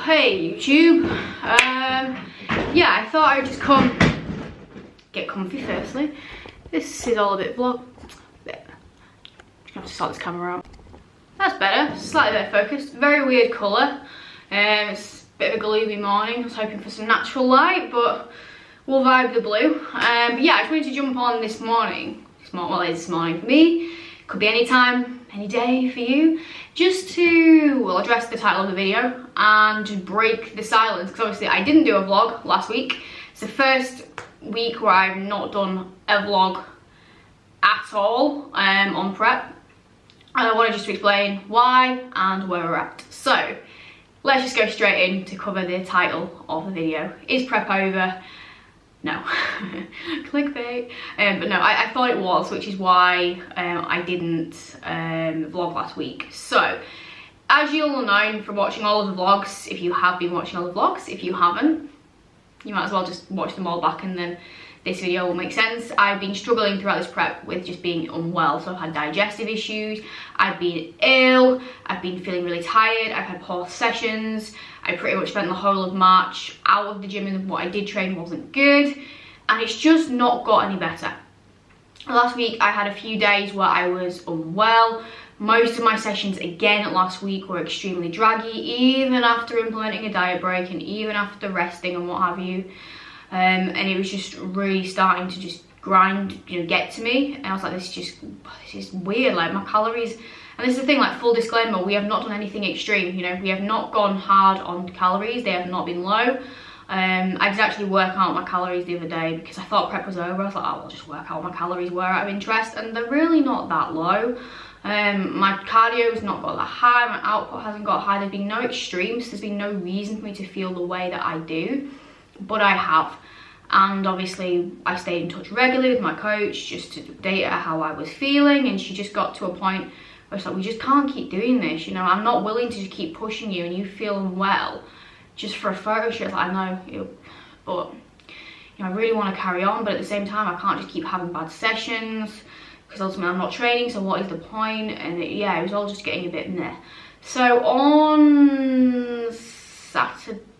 Hey YouTube, yeah, I thought I'd just come get comfy firstly. This is all a bit vlog. I'm gonna have to sort this camera out. That's better, slightly better focused. Very weird colour. It's a bit of a gloomy morning. I was hoping for some natural light, but we'll vibe the blue. But yeah, I just wanted to jump on this morning. Well, it is this morning for me. Could be any time, any day for you. Just to, well, address the title of the video and just break the silence. Because obviously I didn't do a vlog last week. It's the first week where I've not done a vlog at all on prep. And I wanted just to explain why and where we're at. So, let's just go straight in to cover the title of the video. Is prep over? No. Clickbait. But no, I thought it was, which is why I didn't vlog last week. So, as you'll have known from watching all of the vlogs, if you have been watching all the vlogs, if you haven't, you might as well just watch them all back and then this video will make sense. I've been struggling throughout this prep with just being unwell. So I've had digestive issues, I've been ill, I've been feeling really tired, I've had poor sessions. I pretty much spent the whole of March out of the gym and what I did train wasn't good. And it's just not got any better. Last week I had a few days where I was unwell. Most of my sessions again last week were extremely draggy, even after implementing a diet break and even after resting and what have you. And it was just really starting to just grind, you know, get to me. And I was like, this is weird, like my calories. And this is the thing, like, full disclaimer, we have not done anything extreme, you know, we have not gone hard on calories, they have not been low. I did actually work out my calories the other day because I thought prep was over. I was like, oh, I'll just work out what my calories were out of interest, and they're really not that low. My cardio's not got that high, my output hasn't got high, there's been no extremes, there's been no reason for me to feel the way that I do, but I have. And obviously I stayed in touch regularly with my coach just to update her how I was feeling, and she just got to a point where it's like, we just can't keep doing this, you know, I'm not willing to just keep pushing you and you feel unwell just for a photo shoot. Like, I know, but you know, I really want to carry on, but at the same time I can't just keep having bad sessions because ultimately I'm not training, so what is the point? And yeah, it was all just getting a bit meh. So on Saturday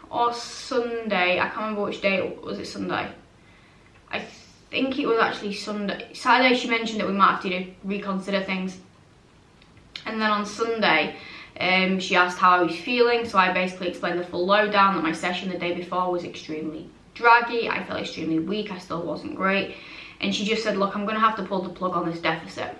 or Sunday, I can't remember which day, was it Sunday? I think it was actually Sunday. Saturday she mentioned that we might have to, you know, reconsider things. And then on Sunday, she asked how I was feeling, so I basically explained the full lowdown, that my session the day before was extremely draggy, I felt extremely weak, I still wasn't great. And she just said, look, I'm gonna have to pull the plug on this deficit.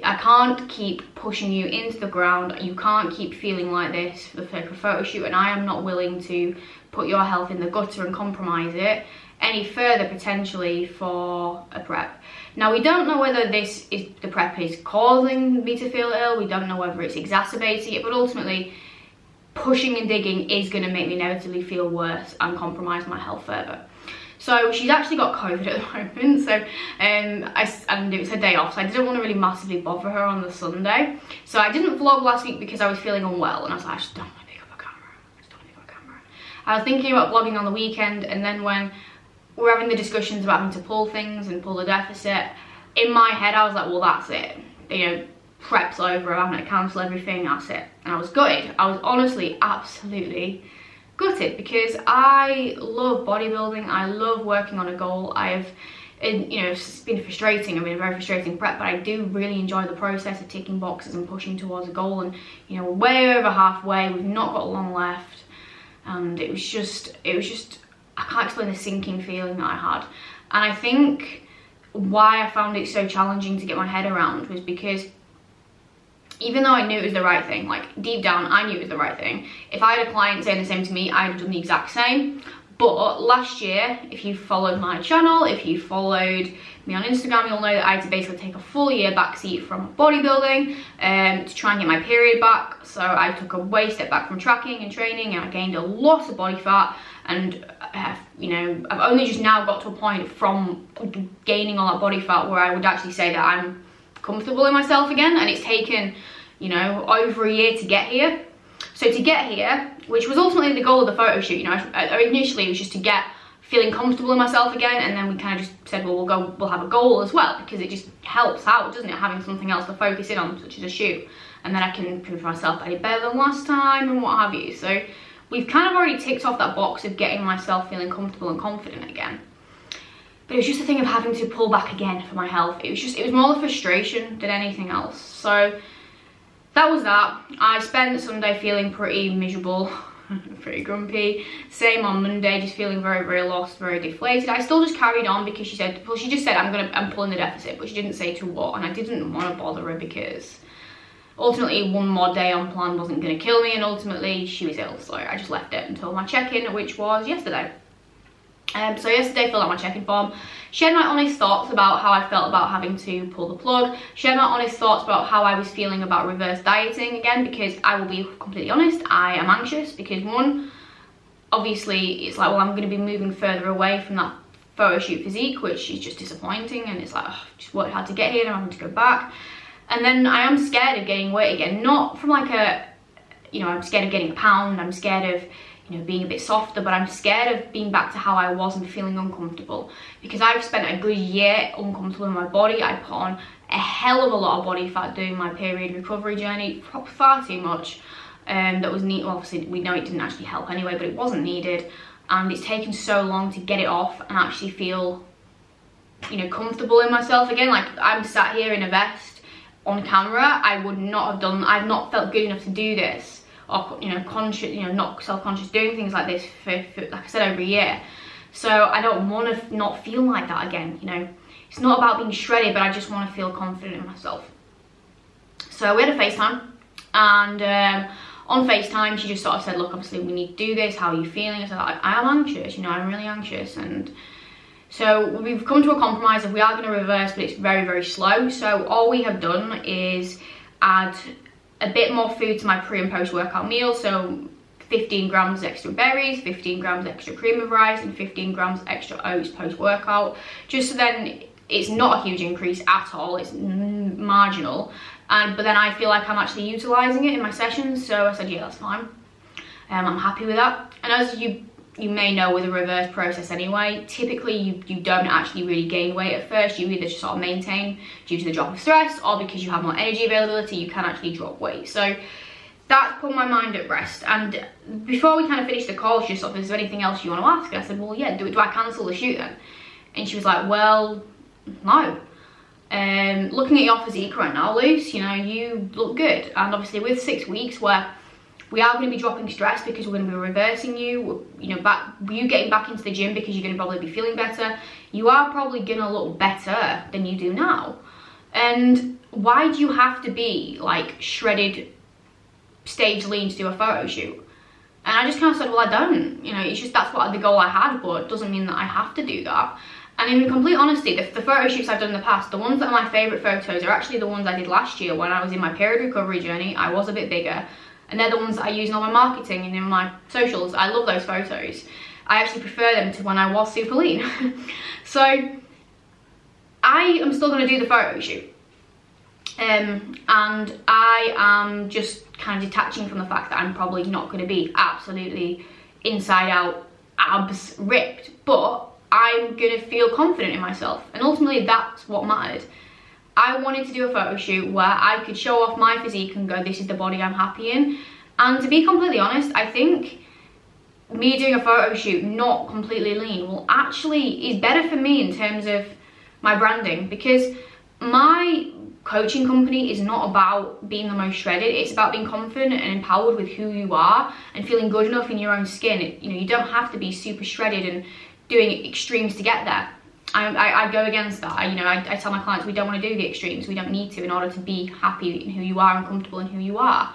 I can't keep pushing you into the ground, you can't keep feeling like this for the sake of a photo shoot, and I am not willing to put your health in the gutter and compromise it any further potentially for a prep. Now, we don't know whether this is, the prep is causing me to feel ill, we don't know whether it's exacerbating it, but ultimately pushing and digging is going to make me inevitably feel worse and compromise my health further. So she's actually got COVID at the moment, so and it was her day off, so I didn't want to really massively bother her on the Sunday. So I didn't vlog last week because I was feeling unwell, and I was like, I just don't want to pick up a camera. I was thinking about vlogging on the weekend, and then when we're having the discussions about having to pull things and pull the deficit, in my head I was like, well, that's it, you know, prep's over, I'm having to cancel everything, that's it. And I was gutted. I was honestly absolutely gutted because I love bodybuilding, I love working on a goal. You know, it's been frustrating, I mean, a very frustrating prep, but I do really enjoy the process of ticking boxes and pushing towards a goal. And you know, we're way over halfway, we've not got long left, and it was just I can't explain the sinking feeling that I had. And I think why I found it so challenging to get my head around was because even though I knew it was the right thing, like deep down I knew it was the right thing, if I had a client saying the same to me, I'd have done the exact same. But last year, if you followed my channel, if you followed me on Instagram, you'll know that I had to basically take a full year backseat from bodybuilding to try and get my period back. So I took a way step back from tracking and training, and I gained a lot of body fat. And you know, I've only just now got to a point from gaining all that body fat where I would actually say that I'm comfortable in myself again. And it's taken, you know, over a year to get here. So to get here, which was ultimately the goal of the photo shoot, you know, initially it was just to get feeling comfortable in myself again, and then we kind of just said, well, we'll have a goal as well, because it just helps out, doesn't it, having something else to focus in on, such as a shoot. and then I can prove myself that I did better than last time and what have you. So we've kind of already ticked off that box of getting myself feeling comfortable and confident again. But it was just a thing of having to pull back again for my health. It was more the frustration than anything else. So that was that. I spent Sunday feeling pretty miserable, pretty grumpy. Same on Monday, just feeling very, very lost, very deflated. I still just carried on because she said, well, she just said I'm pulling the deficit, but she didn't say to what, and I didn't want to bother her because ultimately one more day on plan wasn't going to kill me, and ultimately she was ill, so I just left it until my check-in, which was yesterday. So yesterday filled out my check-in form, shared my honest thoughts about how I felt about having to pull the plug, shared my honest thoughts about how I was feeling about reverse dieting again, because I will be completely honest, I am anxious because one, obviously it's like, well, I'm going to be moving further away from that photo shoot physique, which is just disappointing, and it's like, oh, just worked hard to get here and I'm having to go back. And then I am scared of gaining weight again, not from like a, you know, I'm scared of getting a pound, I'm scared of, you know, being a bit softer, but I'm scared of being back to how I was and feeling uncomfortable, because I've spent a good year uncomfortable in my body. I put on a hell of a lot of body fat doing my period recovery journey, far too much. That was neat. Well, obviously we know it didn't actually help anyway, but it wasn't needed, and it's taken so long to get it off and actually feel, you know, comfortable in myself again. Like, I'm sat here in a vest on camera, I would not have done, I've not felt good enough to do this, or, you know, conscious, you know, not self-conscious doing things like this for, like I said, over a year. So I don't want to not feel like that again, you know. It's not about being shredded, but I just want to feel confident in myself. So we had a FaceTime, and on FaceTime she just sort of said, look, obviously we need to do this, how are you feeling? I said, I am anxious, you know, I'm really anxious. And so we've come to a compromise of we are going to reverse, but it's very, very slow. So all we have done is add a bit more food to my pre and post workout meal. So 15 grams extra berries, 15 grams extra cream of rice, and 15 grams extra oats post workout. Just so then it's not a huge increase at all, it's marginal. But then I feel like I'm actually utilising it in my sessions. So I said, yeah, that's fine. I'm happy with that. And as you may know with a reverse process anyway, typically you don't actually really gain weight at first. You either just sort of maintain due to the drop of stress, or because you have more energy availability, you can actually drop weight. So that's put my mind at rest. And before we kind of finished the call, she just sort of, is there anything else you want to ask? And I said, well, yeah, do I cancel the shoot then? And she was like, well, no. Looking at your physique right now, Luce, you know, you look good. And obviously with 6 weeks where we are going to be dropping stress because we're going to be reversing you, you know, you getting back into the gym because you're going to probably be feeling better. You are probably going to look better than you do now. And why do you have to be like shredded, stage lean to do a photo shoot? And I just kind of said, well, I don't. You know, it's just that's what the goal I had, but it doesn't mean that I have to do that. And in complete honesty, the photo shoots I've done in the past, the ones that are my favourite photos are actually the ones I did last year when I was in my period recovery journey. I was a bit bigger. And they're the ones that I use in all my marketing and in my socials. I love those photos. I actually prefer them to when I was super lean. So I am still going to do the photo shoot. And I am just kind of detaching from the fact that I'm probably not going to be absolutely inside out, abs ripped. But I'm going to feel confident in myself. And ultimately that's what mattered. I wanted to do a photo shoot where I could show off my physique and go, this is the body I'm happy in. And to be completely honest, I think me doing a photo shoot not completely lean will actually is better for me in terms of my branding, because my coaching company is not about being the most shredded. It's about being confident and empowered with who you are and feeling good enough in your own skin. You know, you don't have to be super shredded and doing extremes to get there. I go against that. I tell my clients we don't want to do the extremes. We don't need to in order to be happy in who you are and comfortable in who you are.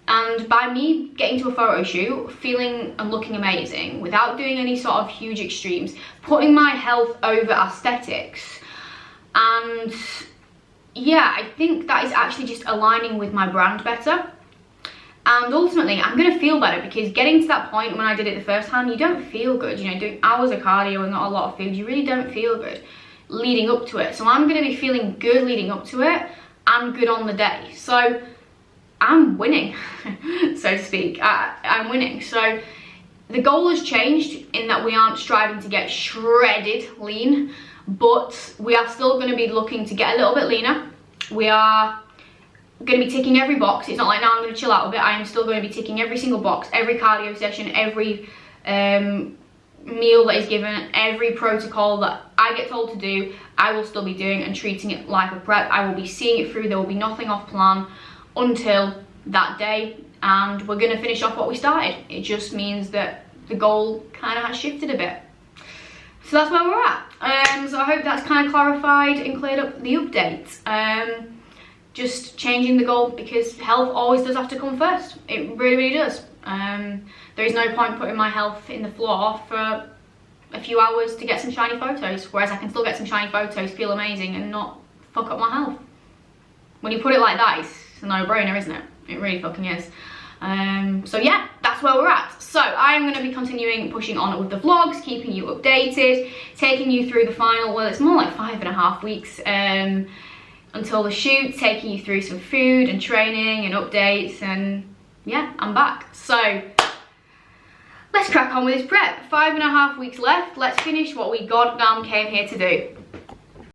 And by me getting to a photo shoot, feeling and looking amazing, without doing any sort of huge extremes, putting my health over aesthetics, and yeah, I think that is actually just aligning with my brand better. And ultimately, I'm going to feel better, because getting to that point when I did it the first time, you don't feel good. You know, doing hours of cardio and not a lot of food, you really don't feel good leading up to it. So I'm going to be feeling good leading up to it and good on the day. So I'm winning, so to speak. I'm winning. So the goal has changed in that we aren't striving to get shredded lean, but we are still going to be looking to get a little bit leaner. We are going to be ticking every box. It's not like now I'm going to chill out a bit. I am still going to be ticking every single box, every cardio session, every meal that is given, every protocol that I get told to do, I will still be doing and treating it like a prep. I will be seeing it through. There will be nothing off plan until that day, and we're going to finish off what we started. It just means that the goal kind of has shifted a bit. So that's where we're at. So I hope that's kind of clarified and cleared up the update. Just changing the goal because health always does have to come first. It really, really does. There is no point putting my health in the floor for a few hours to get some shiny photos, whereas I can still get some shiny photos, feel amazing, and not fuck up my health. When you put it like that, it's a no-brainer, isn't it? It really fucking is. So yeah, that's where we're at. So I'm going to be continuing pushing on with the vlogs, keeping you updated, taking you through the final, well, it's more like 5.5 weeks until the shoot, taking you through some food and training and updates, and yeah, I'm back. So let's crack on with this prep. 5.5 weeks left. Let's finish what we goddamn came here to do.